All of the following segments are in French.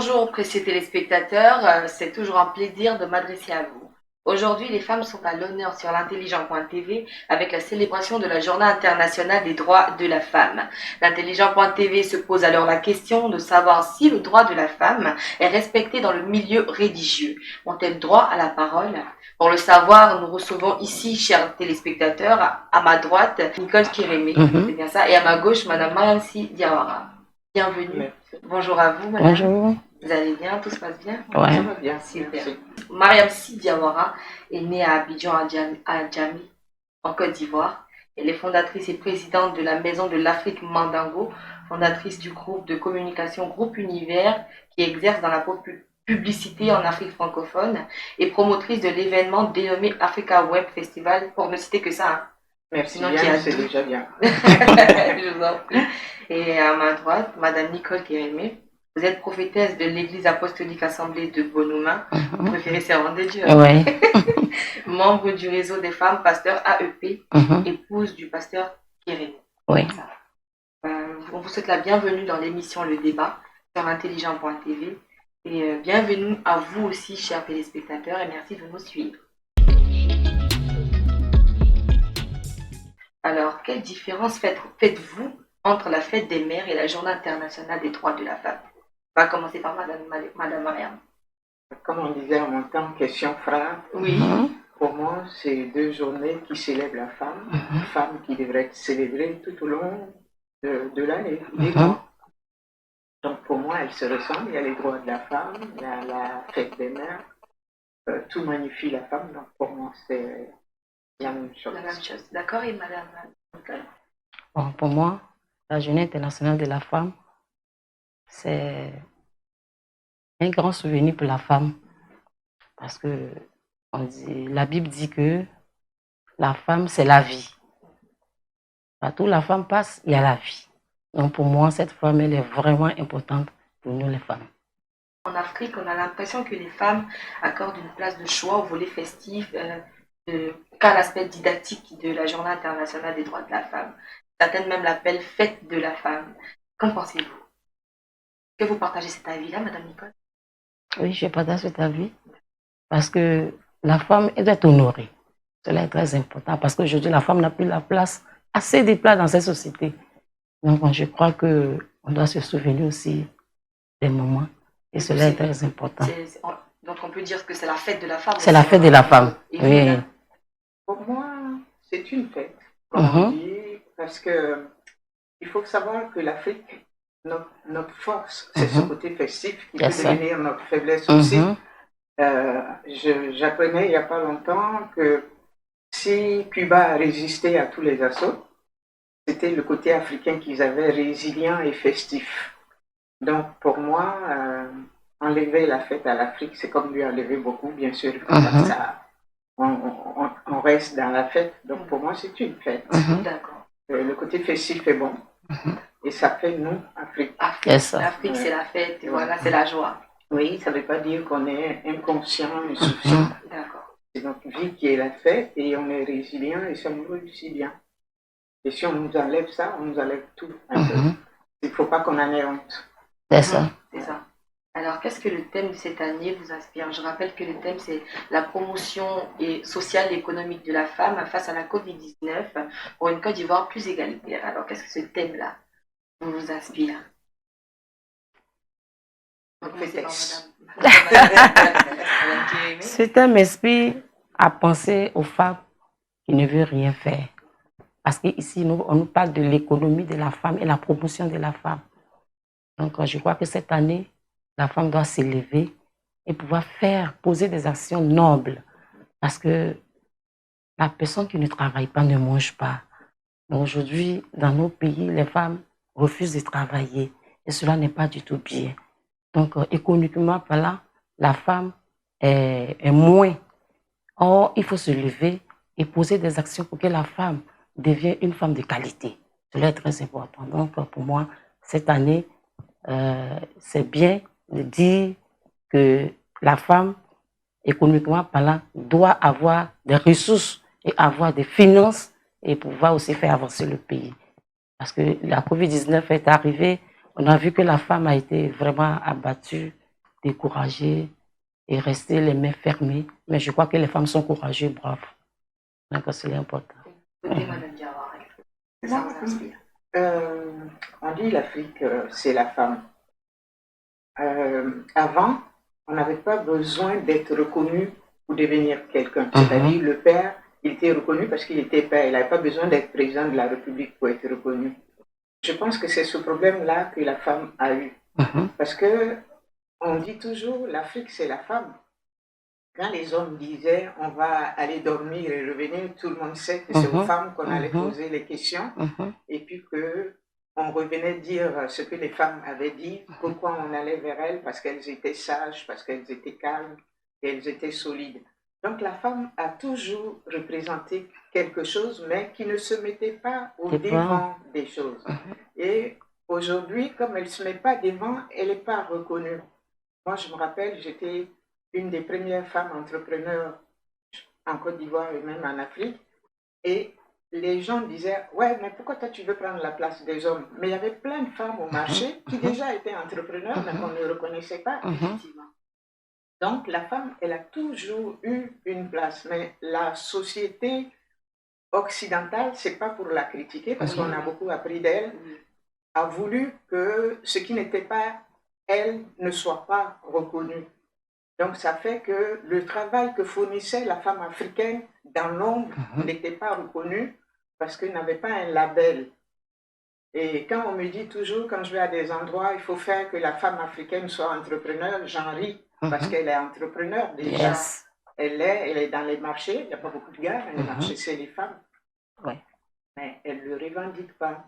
Bonjour précieux téléspectateurs, c'est toujours un plaisir de m'adresser à vous. Aujourd'hui, les femmes sont à l'honneur sur l'intelligent.tv avec la célébration de la Journée internationale des droits de la femme. L'intelligent.tv se pose alors la question de savoir si le droit de la femme est respecté dans le milieu religieux. Ont-elles droit à la parole? Pour le savoir, nous recevons ici, chers téléspectateurs, à ma droite, Nicole Kérémé, c'est bien ça, et à ma gauche, Madame Mayamsi Diawara. Bienvenue. Merci. Bonjour à vous, madame. Bonjour. Vous allez bien? Tout se passe bien? Ouais. Ça va bien, Super. merci. Mariam Sy Diawara est née à Abidjan, à Djamé, en Côte d'Ivoire. Elle est fondatrice et présidente de la Maison de l'Afrique Mandingo, fondatrice du groupe de communication Groupe Univers qui exerce dans la publicité en Afrique francophone et promotrice de l'événement dénommé Africa Web Festival, pour ne citer que ça. Hein. Merci, Sinon, bien, c'est déjà bien. Je vous en prie. Et à ma droite, Madame Nicole Kérémé. Vous êtes prophétesse de l'Église apostolique assemblée de Bonoumain, vous préférez servante de Dieu. Oui. Membre du réseau des femmes pasteurs AEP, épouse du pasteur Kérémé. Oui. On vous souhaite la bienvenue dans l'émission Le Débat sur intelligent.tv et bienvenue à vous aussi, chers téléspectateurs, et merci de nous suivre. Alors, quelle différence faites-vous entre la fête des mères et la Journée internationale des droits de la femme? On va commencer par Madame Mariam. Comme on disait en mon temps, question frappe. Oui. Pour moi, c'est deux journées qui célèbrent la femme qui devrait être célébrée tout au long de l'année, des mois. Donc pour moi, elles se ressemblent. Il y a les droits de la femme, il y a la fête des mères. Tout magnifie la femme. Donc pour moi, c'est la même chose. La même chose. D'accord, et Madame Bon, pour moi, la Journée internationale de la femme, c'est un grand souvenir pour la femme. Parce que la Bible dit que la femme, c'est la vie. Partout où la femme passe, il y a la vie. Donc pour moi, cette femme, elle est vraiment importante pour nous les femmes. En Afrique, on a l'impression que les femmes accordent une place de choix au volet festif qu'à l'aspect didactique de la Journée internationale des droits de la femme. Certaines même l'appellent fête de la femme. Qu'en pensez-vous? Que vous partagez cet avis-là, Madame Nicole? Oui, je partage cet avis. Parce que la femme, elle doit être honorée. Cela est très important. Parce qu'aujourd'hui, la femme n'a plus la place, assez de place dans cette société. Donc, je crois qu'on doit se souvenir aussi des moments. Et cela est très important. Donc, on peut dire que c'est la fête de la femme. C'est la fête de la femme, oui. Pour moi, c'est une fête, comme on dit, parce que il faut savoir que l'Afrique, notre force, c'est ce côté festif qui peut devenir notre faiblesse aussi. J'apprenais il n'y a pas longtemps que si Cuba a résisté à tous les assauts, c'était le côté africain qu'ils avaient résilient et festif. Donc pour moi, enlever la fête à l'Afrique, c'est comme lui enlever beaucoup, bien sûr. Ça, on reste dans la fête. Donc pour moi, c'est une fête. D'accord. Le côté festif est bon. Et ça fait nous, Afrique. L'Afrique, c'est la fête, et voilà, c'est la joie. Oui, ça ne veut pas dire qu'on est inconscient, insouciant. D'accord. C'est notre vie qui est la fête et on est résilient et ça nous réussit bien. Et si on nous enlève ça, on nous enlève tout. Il ne faut pas qu'on en ait honte. C'est ça. C'est ça. Alors, qu'est-ce que le thème de cette année vous inspire? Je rappelle que le thème, c'est la promotion sociale et économique de la femme face à la Covid-19 pour une Côte d'Ivoire plus égalitaire. Alors, qu'est-ce que ce thème-là vous inspire? Ce thème m'inspire à penser aux femmes qui ne veulent rien faire. Parce qu'ici, on nous parle de l'économie de la femme et la promotion de la femme. Donc, je crois que cette année, la femme doit s'élever et pouvoir poser des actions nobles. Parce que la personne qui ne travaille pas ne mange pas. Aujourd'hui, dans nos pays, les femmes refusent de travailler. Et cela n'est pas du tout bien. Donc, économiquement parlant, la femme est moins. Or, il faut se lever et poser des actions pour que la femme devienne une femme de qualité. Cela est très important. Donc, pour moi, cette année, c'est bien de dire que la femme, économiquement parlant, doit avoir des ressources et avoir des finances et pouvoir aussi faire avancer le pays. Parce que la Covid-19 est arrivée, on a vu que la femme a été vraiment abattue décourager et rester les mains fermées. Mais je crois que les femmes sont courageuses, braves. Donc, c'est important. Côté Madame Diawara, ça vous inspire? On dit l'Afrique, c'est la femme. Avant, on n'avait pas besoin d'être reconnu pour devenir quelqu'un. C'est-à-dire le père, il était reconnu parce qu'il était père. Il n'avait pas besoin d'être président de la République pour être reconnu. Je pense que c'est ce problème-là que la femme a eu. Parce que on dit toujours l'Afrique, c'est la femme. Quand les hommes disaient on va aller dormir et revenir, tout le monde sait que c'est aux femmes qu'on allait poser les questions et puis que on revenait dire ce que les femmes avaient dit, pourquoi on allait vers elles, parce qu'elles étaient sages, parce qu'elles étaient calmes, qu'elles étaient solides. Donc la femme a toujours représenté quelque chose, mais qui ne se mettait pas au devant des choses. Et aujourd'hui, comme elle ne se met pas devant, elle n'est pas reconnue. Moi, je me rappelle, j'étais une des premières femmes entrepreneurs en Côte d'Ivoire et même en Afrique. Et les gens disaient, ouais, mais pourquoi toi tu veux prendre la place des hommes? Mais il y avait plein de femmes au marché qui déjà étaient entrepreneurs, mais qu'on ne reconnaissait pas, effectivement. Donc, la femme, elle a toujours eu une place. Mais la société occidentale, c'est pas pour la critiquer, parce qu'on a beaucoup appris d'elle, a voulu que ce qui n'était pas elle ne soit pas reconnu. Donc, ça fait que le travail que fournissait la femme africaine dans l'ombre n'était pas reconnu parce qu'elle n'avait pas un label. Et quand on me dit toujours, quand je vais à des endroits, il faut faire que la femme africaine soit entrepreneur, j'en ris parce qu'elle est entrepreneur déjà. Elle est dans les marchés, il n'y a pas beaucoup de gars, dans les marchés, c'est les femmes. Mais elle ne le revendique pas.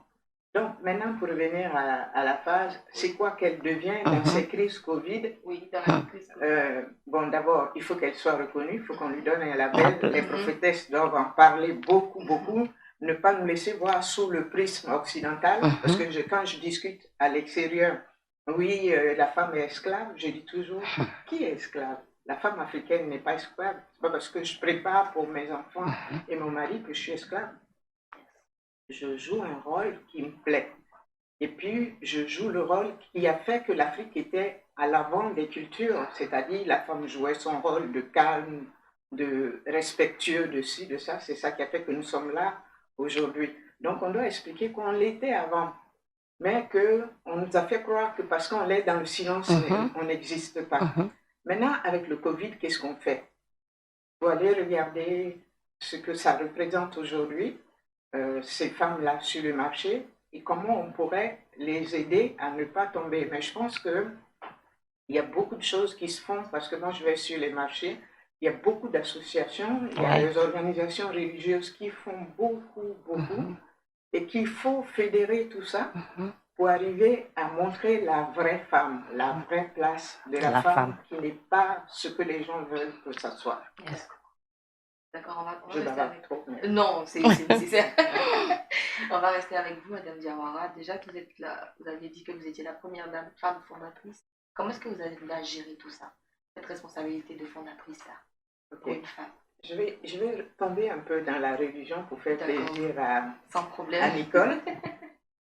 Donc, maintenant, pour revenir à la phase, c'est quoi qu'elle devient dans ces crises Covid? Oui, dans la crise Covid. Bon, d'abord, il faut qu'elle soit reconnue, il faut qu'on lui donne un label. Les prophétesses doivent en parler beaucoup, ne pas nous laisser voir sous le prisme occidental, parce que quand je discute à l'extérieur, oui, la femme est esclave, je dis toujours, qui est esclave? La femme africaine n'est pas esclave. C'est pas parce que je prépare pour mes enfants et mon mari que je suis esclave. Je joue un rôle qui me plaît. Et puis, je joue le rôle qui a fait que l'Afrique était à l'avant des cultures, c'est-à-dire la femme jouait son rôle de calme, de respectueux, de ci, de ça. C'est ça qui a fait que nous sommes là aujourd'hui. Donc, on doit expliquer qu'on l'était avant, mais qu'on nous a fait croire que parce qu'on l'est dans le silence, on n'existe pas. Maintenant, avec le Covid, qu'est-ce qu'on fait? Il faut aller regarder ce que ça représente aujourd'hui. Ces femmes-là sur le marché et comment on pourrait les aider à ne pas tomber. Mais je pense qu'il y a beaucoup de choses qui se font parce que quand je vais sur les marchés, il y a beaucoup d'associations, il y a des organisations religieuses qui font beaucoup et qu'il faut fédérer tout ça pour arriver à montrer la vraie femme, la vraie place de la femme qui n'est pas ce que les gens veulent que ça soit. D'accord, on va je rester avec trop. Mais... Non, c'est nécessaire. On va rester avec vous, Madame Diawara. Déjà que vous êtes là, vous avez dit que vous étiez la première femme fondatrice. Comment est-ce que vous avez là géré tout ça, cette responsabilité de fondatrice là, pour une femme? Je vais tomber un peu dans la religion pour faire plaisir Sans problème. À Nicole.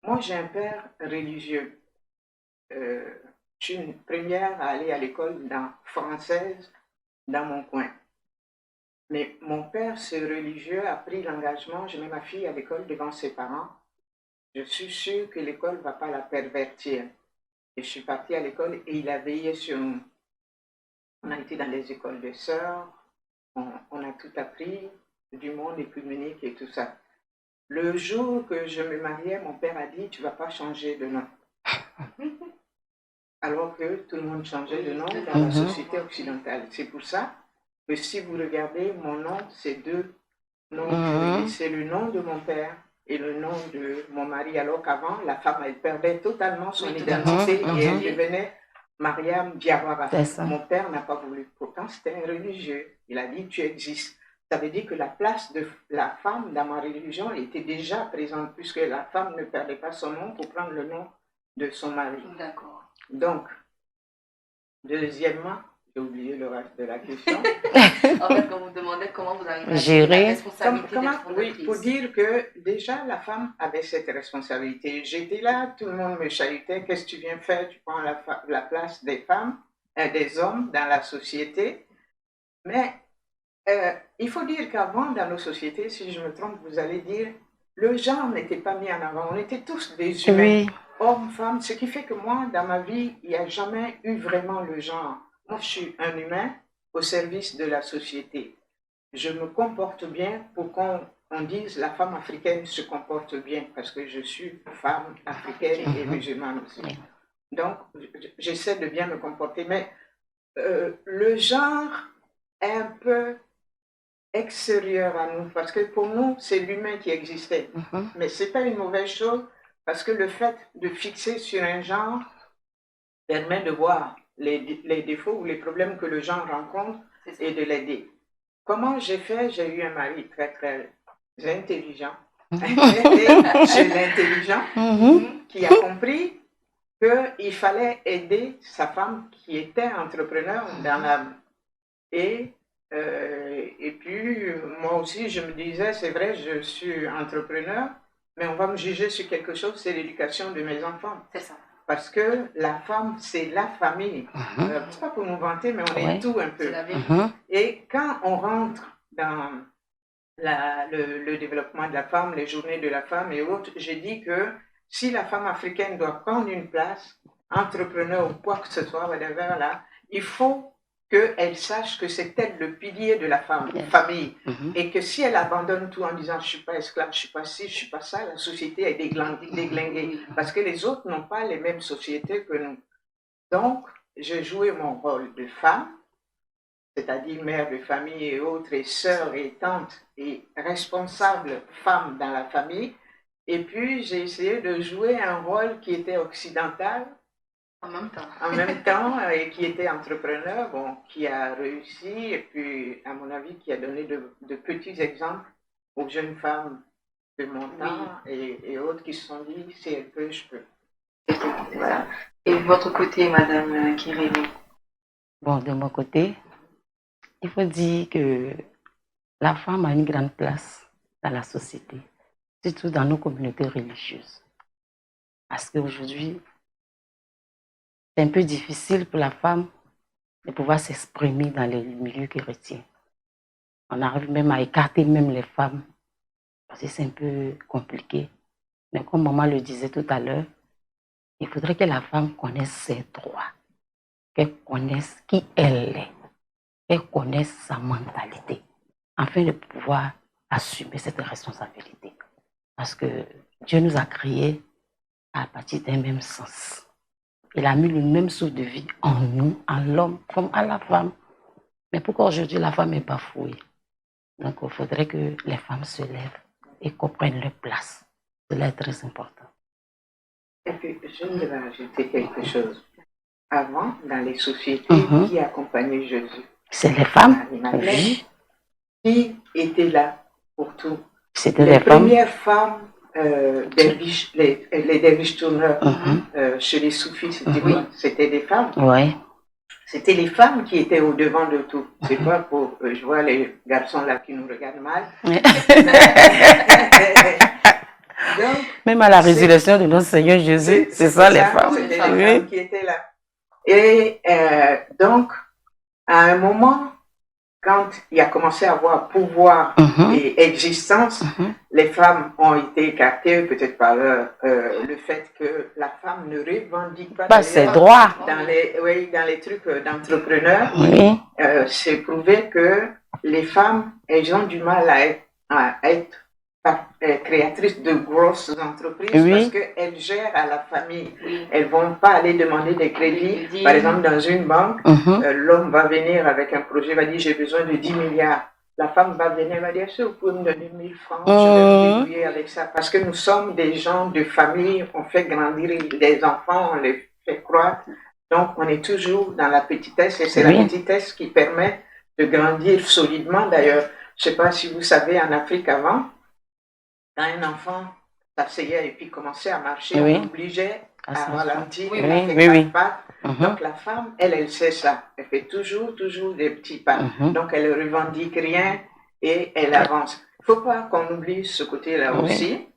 Moi, j'ai un père religieux. Je suis une première à aller à l'école française dans mon coin. Mais mon père, ce religieux, a pris l'engagement, je mets ma fille à l'école devant ses parents. Je suis sûre que l'école ne va pas la pervertir. Et je suis partie à l'école et il a veillé sur nous. On a été dans les écoles de sœurs, on a tout appris, du monde œcuménique et tout ça. Le jour que je me mariais, mon père a dit, tu ne vas pas changer de nom. Alors que tout le monde changeait de nom dans la société occidentale. C'est pour ça que si vous regardez mon nom, c'est deux noms. C'est le nom de mon père et le nom de mon mari. Alors qu'avant, la femme, elle perdait totalement son identité et elle devenait Mariam Diawara. Mon père n'a pas voulu. Pourtant, c'était un religieux. Il a dit, tu existes. Ça veut dire que la place de la femme dans ma religion était déjà présente puisque la femme ne perdait pas son nom pour prendre le nom de son mari. D'accord. Donc, deuxièmement, j'ai oublié le reste de la question. En fait, quand vous demandez comment vous arrivez à gérer la responsabilité d'être fondatrice. Oui, pour dire que déjà la femme avait cette responsabilité. J'étais là, tout le monde me chahutait. Qu'est-ce que tu viens faire? Tu prends la place des femmes. des hommes dans la société. Mais il faut dire qu'avant, dans nos sociétés, si je me trompe, vous allez dire, le genre n'était pas mis en avant. On était tous des humains, Oui. hommes, femmes, ce qui fait que moi, dans ma vie, il n'y a jamais eu vraiment le genre. Moi, je suis un humain au service de la société. Je me comporte bien pour qu'on dise la femme africaine se comporte bien, parce que je suis femme africaine et musulmane aussi. Donc, j'essaie de bien me comporter, mais le genre est un peu extérieur à nous, parce que pour nous, c'est l'humain qui existait. Mais ce n'est pas une mauvaise chose, parce que le fait de fixer sur un genre permet de voir les défauts ou les problèmes que le genre rencontre et de l'aider. Comment j'ai fait? J'ai eu un mari très, très intelligent. C'est l'intelligent qui a compris qu'il fallait aider sa femme qui était entrepreneur dans l'âme. Et puis, moi aussi, je me disais, c'est vrai, je suis entrepreneur, mais on va me juger sur quelque chose, c'est l'éducation de mes enfants. C'est ça. Parce que la femme, c'est la famille. C'est pas pour nous vanter, mais on est tout un peu. Et quand on rentre dans le développement de la femme, les journées de la femme et autres, j'ai dit que si la femme africaine doit prendre une place, entrepreneur ou quoi que ce soit, là, il faut qu'elle sache que c'est elle le pilier de la famille. Et que si elle abandonne tout en disant « je ne suis pas esclave, je ne suis pas ci, je ne suis pas ça », la société est déglinguée. Parce que les autres n'ont pas les mêmes sociétés que nous. Donc, j'ai joué mon rôle de femme, c'est-à-dire mère de famille et autres, et sœur et tante, et responsable femme dans la famille. Et puis, j'ai essayé de jouer un rôle qui était occidental, en même temps, et qui était entrepreneur, bon, qui a réussi, et puis, à mon avis, qui a donné de petits exemples aux jeunes femmes de mon temps et autres qui se sont dit, si elle peut, je peux. Voilà. Et de votre côté, Madame Kirili? Bon, de mon côté, il faut dire que la femme a une grande place dans la société, surtout dans nos communautés religieuses. Parce qu'aujourd'hui, c'est un peu difficile pour la femme de pouvoir s'exprimer dans les milieux chrétiens. On arrive même à écarter même les femmes, parce que c'est un peu compliqué. Mais comme maman le disait tout à l'heure, il faudrait que la femme connaisse ses droits, qu'elle connaisse qui elle est, qu'elle connaisse sa mentalité, afin de pouvoir assumer cette responsabilité. Parce que Dieu nous a créés à partir d'un même sens. Il a mis le même souffle de vie en nous, en l'homme, comme à la femme. Mais pourquoi aujourd'hui la femme est bafouée? Donc il faudrait que les femmes se lèvent et comprennent leur place. Cela est très important. Et puis, je vais ajouter quelque chose. Avant, dans les sociétés qui accompagnaient Jésus, c'est les femmes. Qui étaient là pour tout? C'était les premières femmes, les derviches tourneurs chez les soufis, c'était des femmes. Ouais. C'était les femmes qui étaient au devant de tout. C'est pas pour, je vois les garçons là qui nous regardent mal. Donc, même à la résurrection de notre Seigneur Jésus, c'est ça les femmes. C'était les femmes qui étaient là. Et donc, à un moment, quand il a commencé à avoir pouvoir et existence, les femmes ont été écartées peut-être par le fait que la femme ne revendique pas ses droits. Dans les trucs d'entrepreneurs, c'est prouvé que les femmes, elles ont du mal à être créatrices de grosses entreprises parce qu'elles gèrent à la famille. Elles ne vont pas aller demander des crédits. Par exemple, dans une banque, l'homme va venir avec un projet, va dire j'ai besoin de 10 milliards. La femme va venir, va dire est-ce que vous pouvez me donner 1000 francs, je vais me débrouiller avec ça. Parce que nous sommes des gens de famille, on fait grandir les enfants, on les fait croître. Donc, on est toujours dans la petitesse et c'est la petitesse qui permet de grandir solidement. D'ailleurs, je ne sais pas si vous savez, en Afrique avant, quand un enfant s'asseyait et puis commençait à marcher, on l'obligeait à ralentir, Donc la femme, elle sait ça. Elle fait toujours des petits pas. Donc elle ne revendique rien et elle avance. Il ne faut pas qu'on oublie ce côté-là aussi.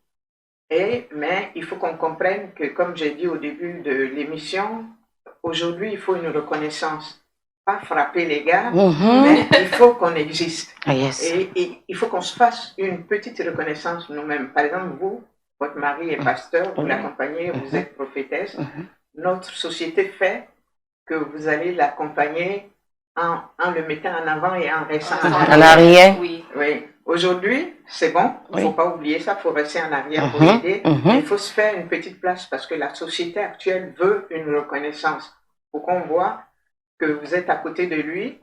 Mais il faut qu'on comprenne que, comme j'ai dit au début de l'émission, aujourd'hui, il faut une reconnaissance. Pas frapper les gars, Mhm. mais il faut qu'on existe. Ah, yes. Et il faut qu'on se fasse une petite reconnaissance nous-mêmes. Par exemple, vous, votre mari est pasteur, vous Oui. l'accompagnez, vous Mhm. êtes prophétesse. Mhm. Notre société fait que vous allez l'accompagner en le mettant en avant et en restant en En arrière. arrière. Oui. Oui. Aujourd'hui, c'est bon, il ne faut Oui. pas oublier ça, il faut rester en arrière pour Mhm. l'aider, Mhm. mais il faut se faire une petite place parce que la société actuelle veut une reconnaissance. Pour qu'on voit que vous êtes à côté de lui,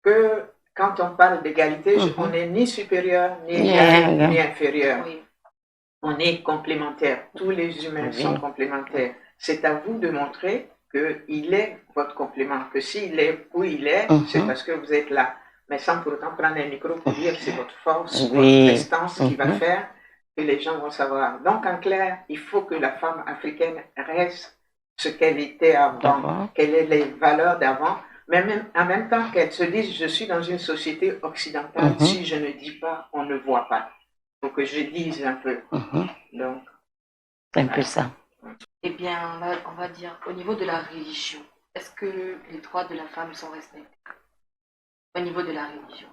que quand on parle d'égalité, Mhm. on n'est ni supérieur, ni Yeah, égal, yeah. ni inférieur. Oui. On est complémentaires. Tous les humains Oui. sont complémentaires. C'est à vous de montrer qu'il est votre complément, que s'il est où il est, c'est Mhm. parce que vous êtes là. Mais sans pour autant prendre un micro pour dire c'est votre force, Oui. votre prestance qui va Mhm. faire que les gens vont savoir. Donc en clair, il faut que la femme africaine reste ce qu'elle était avant, D'accord. quelles sont les valeurs d'avant, mais même, en même temps qu'elle se dise je suis dans une société occidentale, Mhm. si je ne dis pas, on ne voit pas. Il faut que je dise un peu. Mhm. Donc, C'est un peu ça. Eh bien, on va dire, au niveau de la religion, est-ce que les droits de la femme sont respectés? Au niveau de la religion.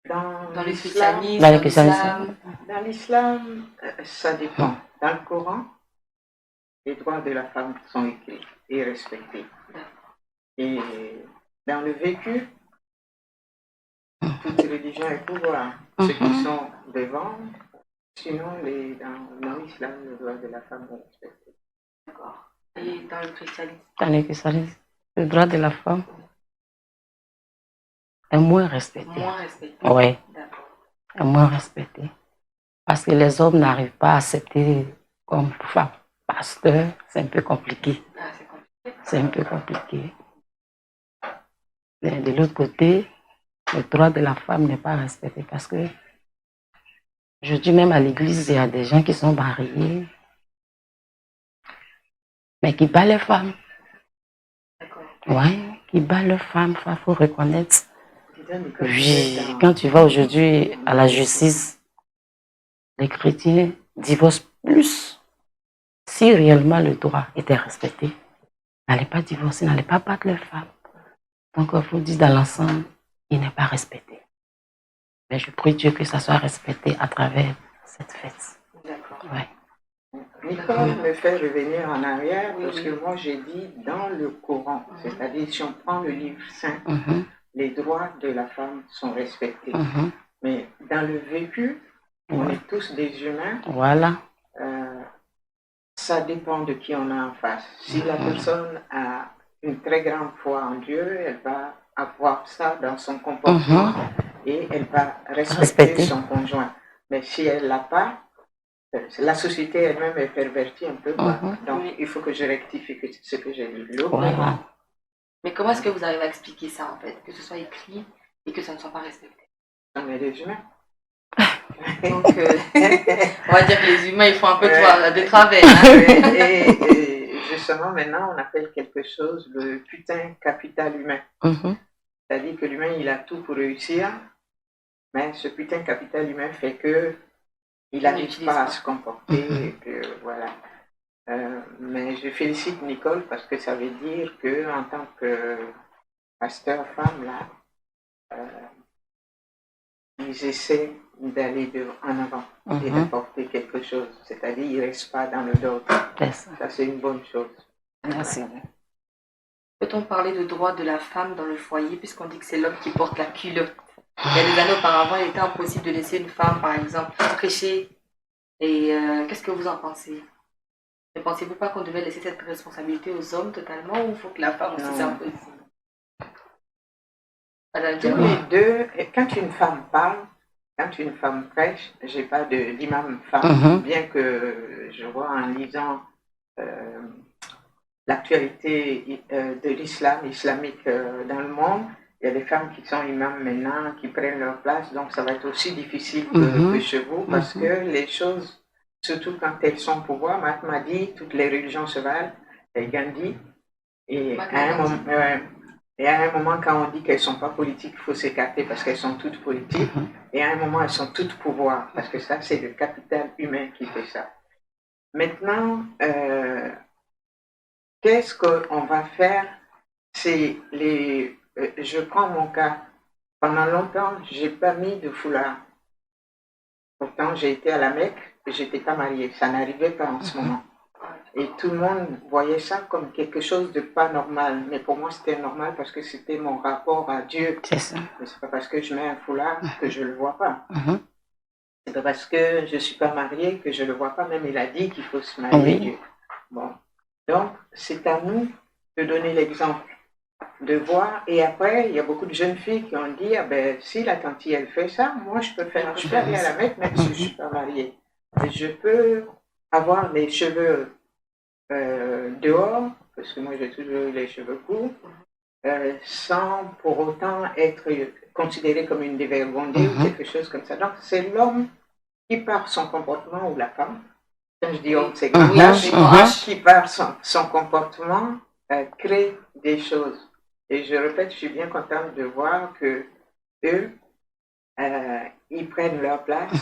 dans Dans le l'islam, christianisme, Dans le dans l'islam. dans l'islam, ça dépend. Dans le Coran, les droits de la femme sont écrits et respectés. Et dans le vécu, toute religion est pouvoir. Ceux qui sont devant, sinon dans l'islam, le droit de la femme est respecté. D'accord. Et dans le christianisme. Dans le christianisme, le droit de la femme est moins respecté. Moins respecté. Oui, D'accord. est moins respecté. Parce que les hommes n'arrivent pas à accepter comme femme. Pasteur, c'est un peu compliqué. Ah, c'est compliqué. C'est un peu compliqué. Mais de l'autre côté, le droit de la femme n'est pas respecté parce que je dis même à l'église, il y a des gens qui sont mariés, mais qui battent les femmes. D'accord. Oui, qui battent leurs femmes, il faut reconnaître. Disons, Oui, quand tu vas aujourd'hui à la justice, les chrétiens divorcent plus. Si réellement le droit était respecté, n'allez pas divorcer, n'allez pas battre les femmes. Donc, il faut dire dans l'ensemble, il n'est pas respecté. Mais je prie Dieu que ça soit respecté à travers cette fête. D'accord. Ouais. Nicole me fait revenir en arrière Oui, parce oui. que moi j'ai dit dans le Coran, c'est-à-dire si on prend le livre saint, Mhm, les droits de la femme sont respectés. mhm. Mais dans le vécu, on Ouais. est tous des humains. Voilà. Ça dépend de qui on a en face. Si la personne a une très grande foi en Dieu, elle va avoir ça dans son comportement et elle va respecter son conjoint. Mais si elle l'a pas, la société elle-même est pervertie un peu. Quoi. Donc Oui. il faut que je rectifie ce que j'ai dit. Le Voilà. Coran, Mais comment est-ce que vous arrivez à expliquer ça en fait? Que ce soit écrit et que ça ne soit pas respecté. on est des humains. Donc, on va dire que les humains ils font un peu de travers. Hein? Et justement, maintenant, on appelle quelque chose le putain capital humain. Mhm. C'est-à-dire que l'humain, il a tout pour réussir, mais ce putain capital humain fait que il n'arrive pas à se comporter. Et que, voilà. Mais je félicite Nicole parce que ça veut dire que en tant que pasteur femme, là, ils essaient d'aller en avant et d'apporter quelque chose. C'est-à-dire qu'ils ne restent pas dans le dos. Ça, c'est une bonne chose. Merci. Peut-on parler de droit de la femme dans le foyer puisqu'on dit que c'est l'homme qui porte la culotte? Il y a des années auparavant, il était impossible de laisser une femme, par exemple, prêcher. Et qu'est-ce que vous en pensez? Ne pensez-vous pas qu'on devait laisser cette responsabilité aux hommes totalement ou il faut que la femme aussi s'impose? Tous les deux, quand une femme parle, quand une femme prêche, j'ai pas d'imam femme, bien que je vois en lisant l'actualité de l'islam islamique dans le monde, il y a des femmes qui sont imams maintenant, qui prennent leur place, donc ça va être aussi difficile que chez vous, parce que les choses, surtout quand elles sont au pouvoir, Mahatma dit, toutes les religions se valent, et Gandhi, et à un moment, quand on dit qu'elles ne sont pas politiques, il faut s'écarter parce qu'elles sont toutes politiques, et à un moment, elles sont toutes pouvoir, parce que ça, c'est le capital humain qui fait ça. Maintenant, qu'est-ce qu'on va faire? C'est je prends mon cas. Pendant longtemps, j'ai pas mis de foulard. Pourtant, j'ai été à la Mecque et j'étais pas mariée. Ça n'arrivait pas en ce moment. Et tout le monde voyait ça comme quelque chose de pas normal. Mais pour moi, c'était normal parce que c'était mon rapport à Dieu. C'est ça. Mais c'est pas parce que je mets un foulard que je le vois pas. C'est pas parce que je suis pas mariée que je le vois pas. Même il a dit qu'il faut se marier. Dieu. Bon. Donc, c'est à nous de donner l'exemple, de voir. Et après, il y a beaucoup de jeunes filles qui ont dit, ah ben, si la tante elle fait ça, moi je peux faire. Je peux aller à la Mecque même si je suis pas mariée. Et je peux avoir les cheveux dehors, parce que moi j'ai toujours eu les cheveux courts, sans pour autant être considérée comme une dévergondée ou quelque chose comme ça. Donc c'est l'homme qui par son comportement ou la femme, quand je dis homme c'est qui par son comportement crée des choses. Et je répète, je suis bien contente de voir que eux, ils prennent leur place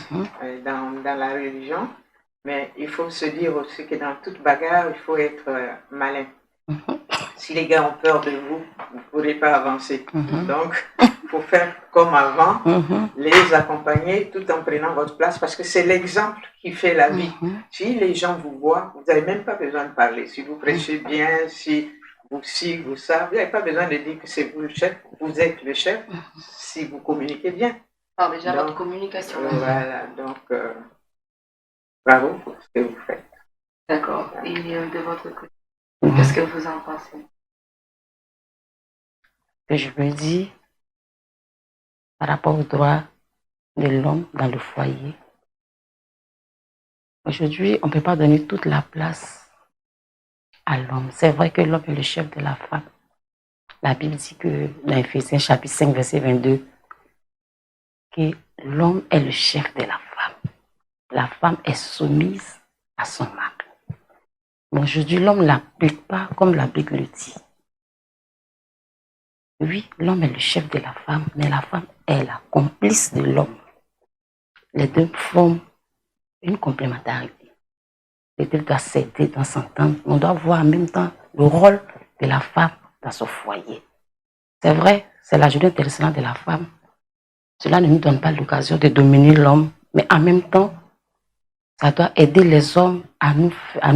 dans la religion. Mais il faut se dire aussi que dans toute bagarre, il faut être malin. Si les gars ont peur de vous, vous ne pourrez pas avancer. Donc, il faut faire comme avant, les accompagner tout en prenant votre place, parce que c'est l'exemple qui fait la vie. Si les gens vous voient, vous n'avez même pas besoin de parler. Si vous prêchez bien, si vous savez, vous n'avez pas besoin de dire que c'est vous le chef, vous êtes le chef, si vous communiquez bien. Alors déjà, votre communication. Voilà, donc... bravo pour ce que vous faites. D'accord. Et de votre côté, qu'est-ce que vous en pensez? Que je me dis, par rapport aux droits de l'homme dans le foyer, aujourd'hui, on ne peut pas donner toute la place à l'homme. C'est vrai que l'homme est le chef de la femme. La Bible dit que dans Éphésiens chapitre 5, verset 22, que l'homme est le chef de la femme. La femme est soumise à son mari. Mais aujourd'hui, l'homme ne l'applique pas comme la Bible le dit. Oui, l'homme est le chef de la femme, mais la femme est la complice de l'homme. Les deux forment une complémentarité. Les deux doivent s'aider, doivent s'entendre. On doit voir en même temps le rôle de la femme dans son foyer. C'est vrai, c'est la journée internationale de la femme. Cela ne nous donne pas l'occasion de dominer l'homme, mais en même temps, ça doit aider les hommes à nous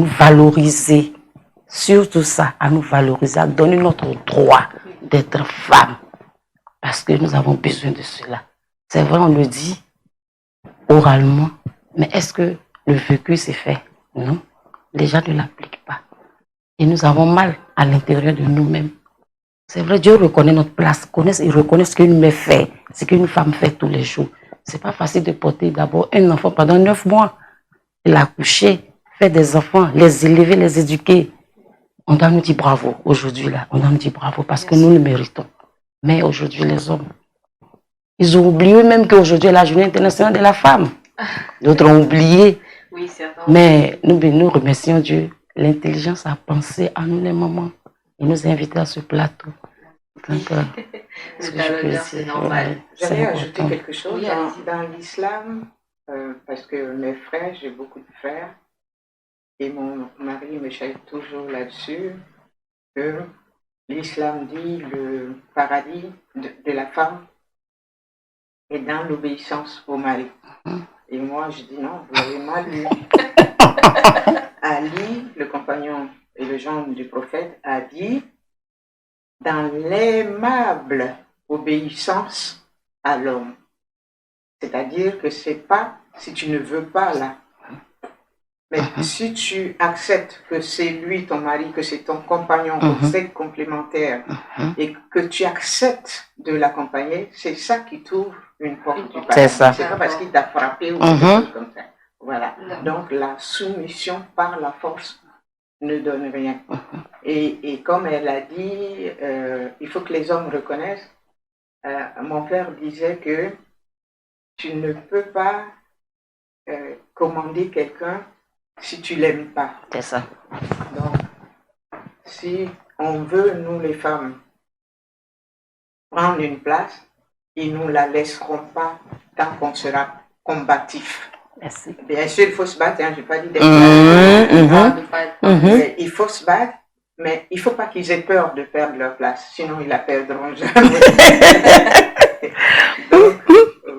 valoriser. Surtout ça, à nous valoriser, à donner notre droit d'être femme. Parce que nous avons besoin de cela. C'est vrai, on le dit oralement, mais est-ce que le vécu s'est fait? Non, les gens ne l'appliquent pas. Et nous avons mal à l'intérieur de nous-mêmes. C'est vrai, Dieu reconnaît notre place, il reconnaît ce qu'une mère fait, ce qu'une femme fait tous les jours. C'est pas facile de porter d'abord un enfant pendant 9 mois, l'accoucher, faire des enfants, les élever, les éduquer. On doit nous dire bravo aujourd'hui là, on doit nous dire bravo parce que nous le méritons. Mais aujourd'hui les hommes, ils ont oublié même qu'aujourd'hui est la journée internationale de la femme. D'autres ont oublié. Oui, mais nous remercions Dieu. L'intelligence a pensé à nous les mamans. Il nous a invités à ce plateau. Donc, c'est normal. J'allais ajouter quelque chose. Dans l'islam, parce que mes frères, j'ai beaucoup de frères, et mon mari me chahute toujours là-dessus, que l'islam dit le paradis de la femme est dans l'obéissance au mari. Et moi, je dis non, vous avez mal lu. Ali, le compagnon et le gendre du prophète, a dit dans l'aimable obéissance à l'homme. C'est-à-dire que c'est pas si tu ne veux pas là. Mais si tu acceptes que c'est lui ton mari, que c'est ton compagnon, que vous êtes complémentaires, et que tu acceptes de l'accompagner, c'est ça qui t'ouvre une porte du paradis. C'est ça. C'est pas parce qu'il t'a frappé ou quelque chose comme ça. Voilà. Donc la soumission par la force ne donne rien. Et comme elle a dit, il faut que les hommes reconnaissent. Mon père disait que tu ne peux pas commander quelqu'un si tu l'aimes pas. C'est ça. Donc, si on veut, nous les femmes, prendre une place, ils ne nous la laisseront pas tant qu'on sera combatif. Merci. Bien sûr, il faut se battre, hein, je n'ai pas dit d'être Mhm. il faut se battre, Mais il ne faut pas qu'ils aient peur de perdre leur place, sinon ils la perdront jamais. Donc,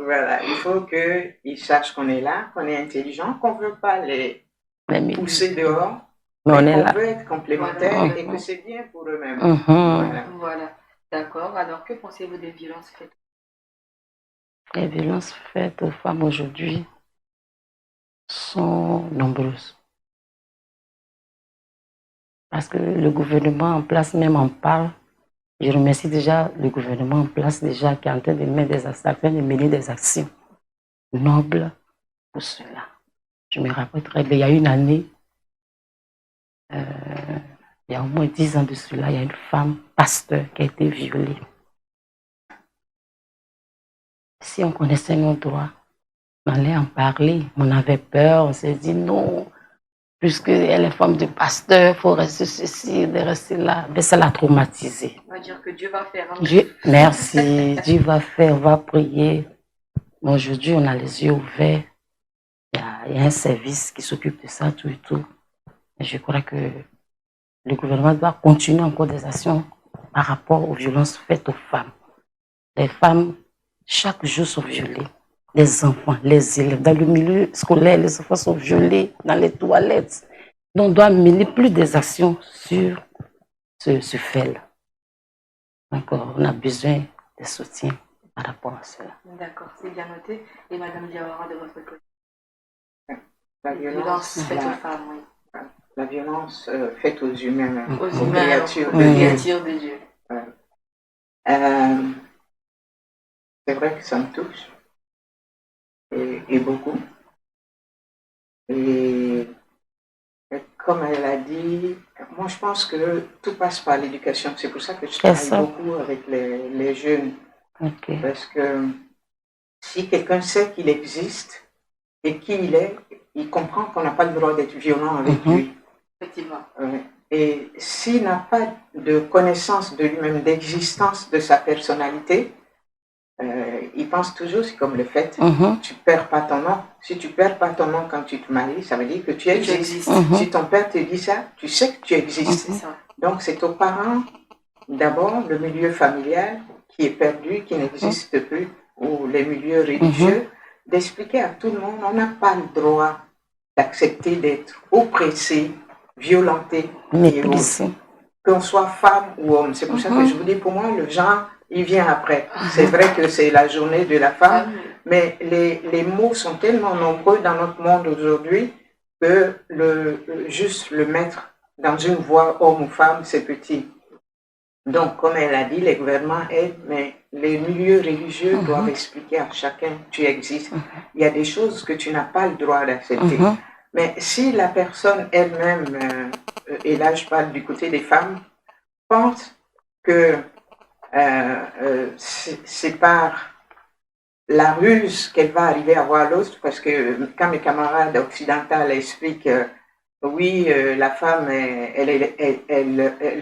voilà, il faut qu'ils sachent qu'on est là, qu'on est intelligent, qu'on ne veut pas les pousser dehors, mais qu'on veut être complémentaires et que c'est bien pour eux-mêmes. Voilà. D'accord. Alors, que pensez-vous des violences faites? Les violences faites aux femmes aujourd'hui sont nombreuses. Parce que le gouvernement en place même en parle. Je remercie déjà le gouvernement en place déjà qui est en train de mener des actions nobles pour cela. Je me rappelle très bien, il y a une année, il y a au moins 10 ans de cela, il y a une femme pasteur qui a été violée. Si on connaissait nos droits, on allait en parler. On avait peur, on s'est dit non, puisqu'elle est femme de pasteur, il faut rester ceci, de rester là. Mais ça l'a traumatisée. On va dire que Dieu va faire. Hein? Merci, Dieu va faire, on va prier. Mais aujourd'hui, on a les yeux ouverts. Il y a un service qui s'occupe de ça, tout et tout. Et je crois que le gouvernement doit continuer encore des actions par rapport aux violences faites aux femmes. Les femmes, chaque jour, sont violées. Les enfants, les élèves, dans le milieu scolaire, les enfants sont violés dans les toilettes. Donc, on doit mener plus des actions sur ce fait-là. Donc, on a besoin de soutien par rapport à cela. D'accord, c'est bien noté. Et Madame Diawara, de votre côté? La violence faite aux femmes, oui. La violence faite aux humains, aux créatures de Dieu. C'est vrai que ça me touche. Et beaucoup. Et comme elle a dit, moi je pense que tout passe par l'éducation. C'est pour ça que je travaille beaucoup avec les jeunes. Okay. Parce que si quelqu'un sait qu'il existe et qui il est, il comprend qu'on n'a pas le droit d'être violent avec lui. Effectivement. Et s'il n'a pas de connaissance de lui-même, d'existence de sa personnalité, il pense toujours, c'est comme le fait, tu ne perds pas ton nom. Si tu ne perds pas ton nom quand tu te maries, ça veut dire que tu existes. Si ton père te dit ça, tu sais que tu existes. Donc c'est aux parents, d'abord, le milieu familial qui est perdu, qui n'existe plus, ou les milieux religieux, d'expliquer à tout le monde, on n'a pas le droit d'accepter d'être oppressé, violenté, qu'on soit femme ou homme. C'est pour ça que je vous dis, pour moi, le genre, il vient après. C'est vrai que c'est la journée de la femme, mais les mots sont tellement nombreux dans notre monde aujourd'hui que juste le mettre dans une voie homme ou femme, c'est petit. Donc, comme elle a dit, les gouvernements aident, mais les milieux religieux doivent expliquer à chacun, tu existes. Il y a des choses que tu n'as pas le droit d'accepter. Mais si la personne elle-même, et là je parle du côté des femmes, pense que c'est par la ruse qu'elle va arriver à voir l'autre, parce que quand mes camarades occidentales expliquent oui, la femme, elle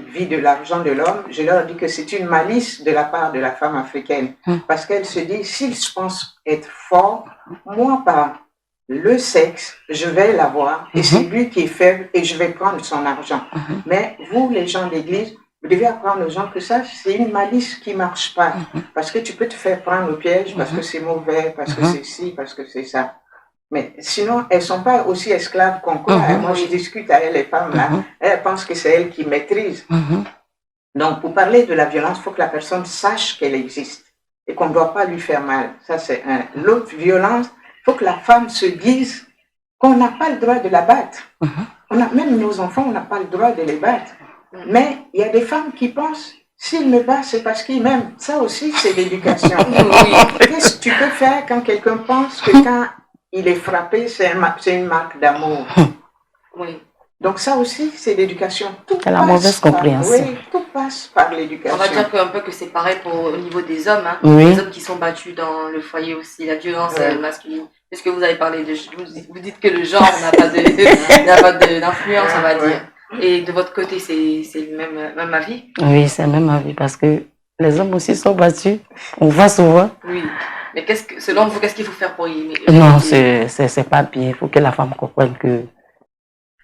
vit de l'argent de l'homme, je leur dis que c'est une malice de la part de la femme africaine, parce qu'elle se dit, s'il pense être fort, moi par le sexe, je vais l'avoir, et c'est lui qui est faible, et je vais prendre son argent. Mais vous, les gens d'église, vous devez apprendre aux gens que ça, c'est une malice qui ne marche pas. Parce que tu peux te faire prendre au piège, parce que c'est mauvais, parce que c'est ci, parce que c'est ça. Mais sinon, elles ne sont pas aussi esclaves qu'on croit. Moi, je discute avec les femmes là, elles pensent que c'est elles qui maîtrisent. Donc, pour parler de la violence, il faut que la personne sache qu'elle existe et qu'on ne doit pas lui faire mal. Ça, c'est un. L'autre violence, il faut que la femme se dise qu'on n'a pas le droit de la battre. Même nos enfants, on n'a pas le droit de les battre. Mais il y a des femmes qui pensent, s'il me bat, c'est parce qu'il m'aime. Ça aussi, c'est l'éducation. Qu'est-ce que tu peux faire quand quelqu'un pense que quand il est frappé, c'est une marque d'amour? Donc ça aussi, c'est l'éducation. C'est la mauvaise compréhension. Oui, tout passe par l'éducation. On va dire un peu que c'est pareil au niveau des hommes. Hein. Les hommes qui sont battus dans le foyer aussi, la violence masculine. Est-ce que vous avez parlé de... Vous dites que le genre n'a pas d'influence, on va dire. Et de votre côté, c'est le même avis? Oui, c'est le même avis parce que les hommes aussi sont battus. On voit souvent. Oui. Mais selon vous, qu'est-ce qu'il faut faire pour y... Non, c'est pas bien. Il faut que la femme comprenne que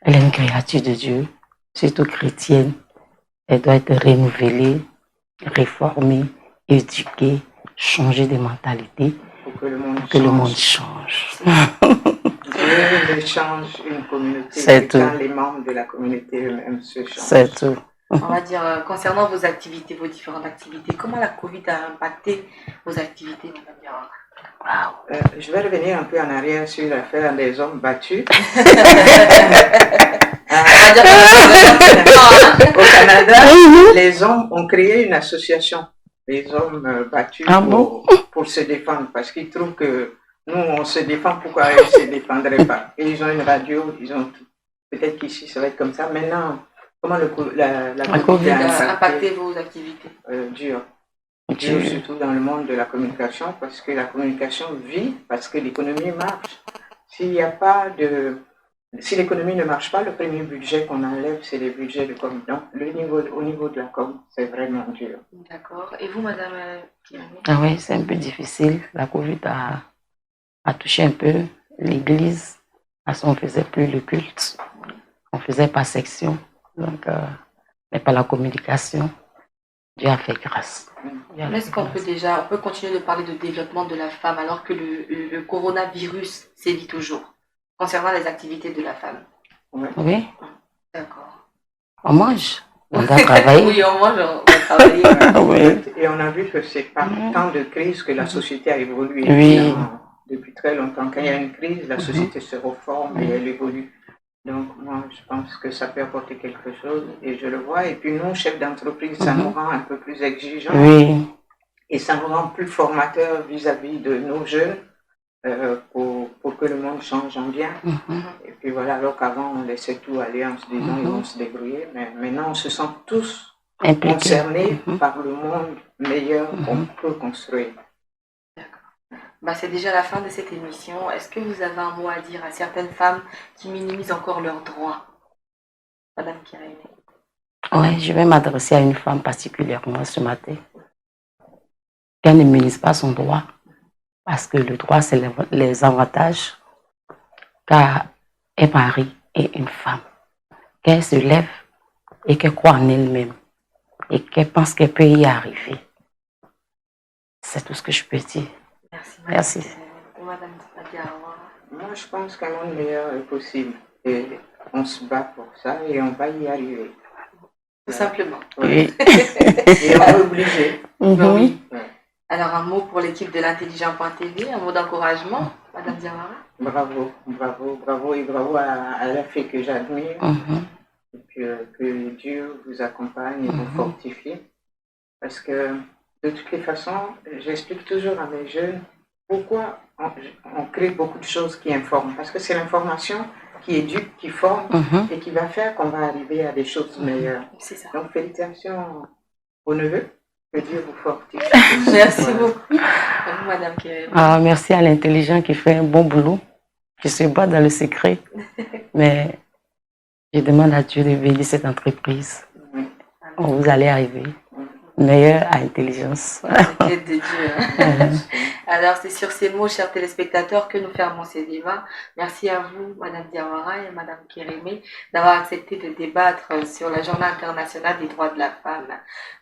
elle est une créature de Dieu, surtout chrétienne. Elle doit être renouvelée, réformée, éduquée, changer de mentalité Pour que le monde pour que le monde change. change. Dieu ne change une communauté C'est que quand tout. les membres de la communauté eux-mêmes se changent. C'est tout. On va dire, concernant vos activités, vos différentes activités, comment la Covid a impacté vos activités, Madame Diawara? Wow. Je vais revenir un peu en arrière sur l'affaire des hommes battus. Au Canada, les hommes ont créé une association, les hommes battus, pour se défendre, parce qu'ils trouvent que nous, on se défend, pourquoi ils ne se défendraient pas? Et ils ont une radio, ils ont tout. Peut-être qu'ici, ça va être comme ça. Maintenant, comment la Covid a impacté vos activités? Dur, surtout dans le monde de la communication, parce que la communication vit, parce que l'économie marche. Si l'économie ne marche pas, le premier budget qu'on enlève, c'est les budgets de com. Donc, au niveau de la com, c'est vraiment dur. D'accord. Et vous, Madame Ah oui, c'est un peu difficile. La Covid a touché un peu l'église, parce qu'on ne faisait plus le culte. On faisait par section. Donc, mais par la communication, Dieu a fait grâce. Est-ce qu'on peut continuer de parler de développement de la femme alors que le coronavirus sévit toujours concernant les activités de la femme? Oui. D'accord. On mange, on doit travailler. Oui, on mange, on doit travailler. Oui. Et on a vu que c'est par temps de crise que la société a évolué. Oui. Depuis très longtemps. Quand il y a une crise, la société se reforme et elle évolue. Donc, moi, je pense que ça peut apporter quelque chose et je le vois. Et puis, nous, chefs d'entreprise, ça nous rend un peu plus exigeants. Oui. Et ça nous rend plus formateurs vis-à-vis de nos jeunes pour que le monde change en bien. Et puis voilà, alors qu'avant, on laissait tout aller en se disant ils vont se débrouiller. Mais maintenant, on se sent tous concernés par le monde meilleur qu'on peut construire. C'est déjà la fin de cette émission. Est-ce que vous avez un mot à dire à certaines femmes qui minimisent encore leurs droits? Madame Kérémé. Oui, je vais m'adresser à une femme particulièrement ce matin. Qu'elle ne minimise pas son droit. Parce que le droit, c'est les avantages qu'a un mari et une femme. Qu'elle se lève et qu'elle croit en elle-même. Et qu'elle pense qu'elle peut y arriver. C'est tout ce que je peux dire. Merci. Madame Diawara. Moi, je pense qu'un monde meilleur est possible. Et on se bat pour ça et on va y arriver. Tout simplement. Oui. Et on est obligé. Oui. Alors, un mot pour l'équipe de l'intelligent.tv, un mot d'encouragement, Madame Diawara. Bravo et bravo à la fille que j'admire. Et que Dieu vous accompagne et vous fortifie. Parce que de toutes les façons, j'explique toujours à mes jeunes pourquoi on crée beaucoup de choses qui informent. Parce que c'est l'information qui éduque, qui forme et qui va faire qu'on va arriver à des choses meilleures. C'est ça. Donc, félicitations aux neveux. Que Dieu vous fortifie. Merci beaucoup. Madame Kérémé. Merci à l'intelligent qui fait un bon boulot, qui se bat dans le secret. Mais je demande à Dieu de bénir cette entreprise. Vous allez arriver. Meilleure à intelligence. T'inquiète de Dieu. Alors, c'est sur ces mots, chers téléspectateurs, que nous fermons ces débats. Merci à vous, Madame Diawara et Madame Kérémé, d'avoir accepté de débattre sur la Journée internationale des droits de la femme.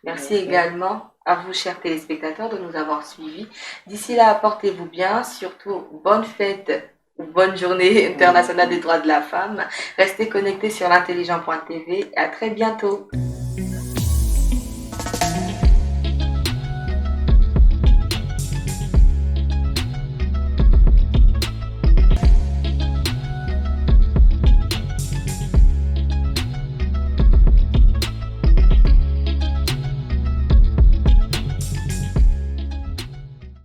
Merci également à vous, chers téléspectateurs, de nous avoir suivis. D'ici là, portez-vous bien. Surtout, bonne fête ou bonne journée internationale des droits de la femme. Restez connectés sur l'intelligent.tv. À très bientôt.